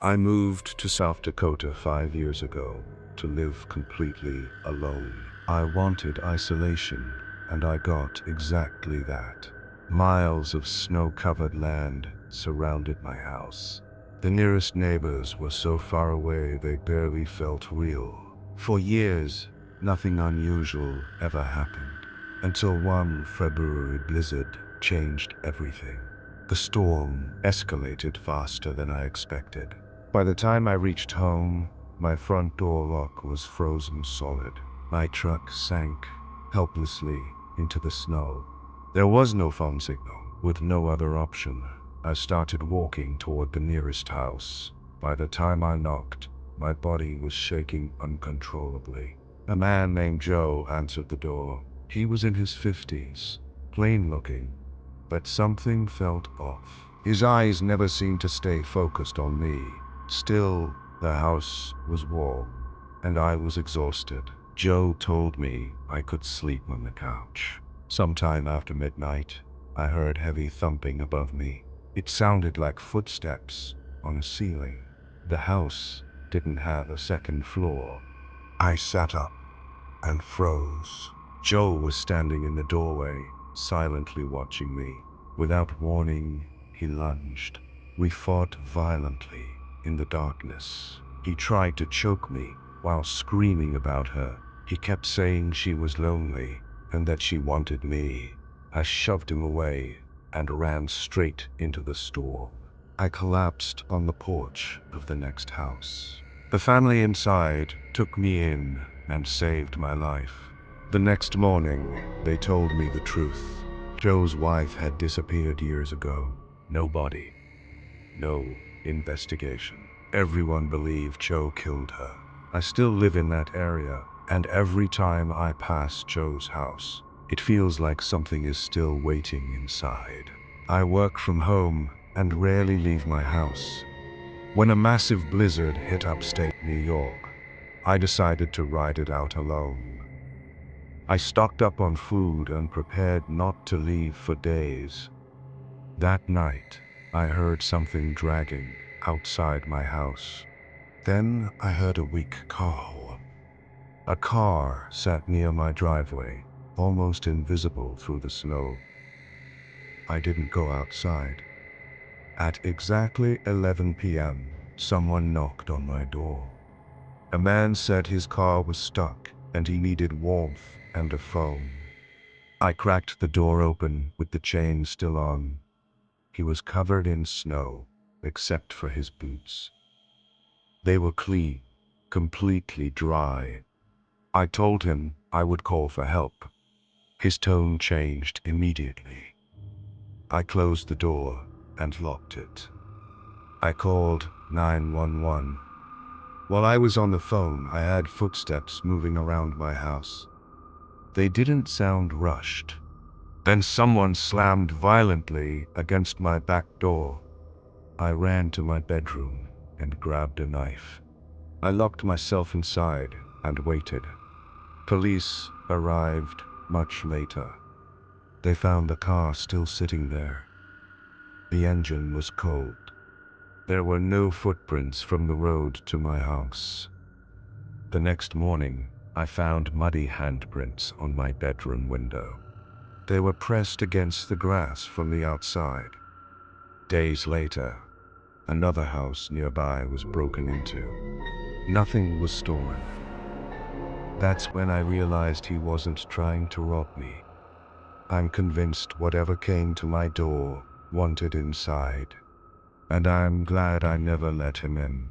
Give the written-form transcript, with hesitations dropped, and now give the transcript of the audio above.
I moved to South Dakota 5 years ago to live completely alone. I wanted isolation, and I got exactly that. Miles of snow-covered land surrounded my house. The nearest neighbors were so far away they barely felt real. For years, nothing unusual ever happened, until one February blizzard changed everything. The storm escalated faster than I expected. By the time I reached home, my front door lock was frozen solid. My truck sank helplessly into the snow. There was no phone signal. With no other option, I started walking toward the nearest house. By the time I knocked, my body was shaking uncontrollably. A man named Joe answered the door. He was in his 50s, plain looking, but something felt off. His eyes never seemed to stay focused on me. Still, the house was warm, and I was exhausted. Joe told me I could sleep on the couch. Sometime after midnight, I heard heavy thumping above me. It sounded like footsteps on a ceiling. The house didn't have a second floor. I sat up and froze. Joe was standing in the doorway, silently watching me. Without warning, he lunged. We fought violently in the darkness. He tried to choke me while screaming about her. He kept saying she was lonely and that she wanted me. I shoved him away and ran straight into the storm. I collapsed on the porch of the next house. The family inside took me in and saved my life. The next morning, they told me the truth. Joe's wife had disappeared years ago. No body, no investigation. Everyone believed Joe killed her. I still live in that area, and every time I pass Joe's house, it feels like something is still waiting inside. I work from home and rarely leave my house. When a massive blizzard hit upstate New York, I decided to ride it out alone. I stocked up on food and prepared not to leave for days. That night, I heard something dragging outside my house. Then I heard a weak car horn. A car sat near my driveway, almost invisible through the snow. I didn't go outside. At exactly 11 p.m., someone knocked on my door. A man said his car was stuck and he needed warmth and a phone. I cracked the door open with the chain still on. He was covered in snow, except for his boots. They were clean, completely dry. I told him I would call for help. His tone changed immediately. I closed the door and locked it. I called 911. While I was on the phone, I heard footsteps moving around my house. They didn't sound rushed. Then someone slammed violently against my back door. I ran to my bedroom and grabbed a knife. I locked myself inside and waited. Police arrived much later. They found the car still sitting there. The engine was cold. There were no footprints from the road to my house. The next morning, I found muddy handprints on my bedroom window. They were pressed against the grass from the outside. Days later, another house nearby was broken into. Nothing was stolen. That's when I realized he wasn't trying to rob me. I'm convinced whatever came to my door wanted inside, and I'm glad I never let him in.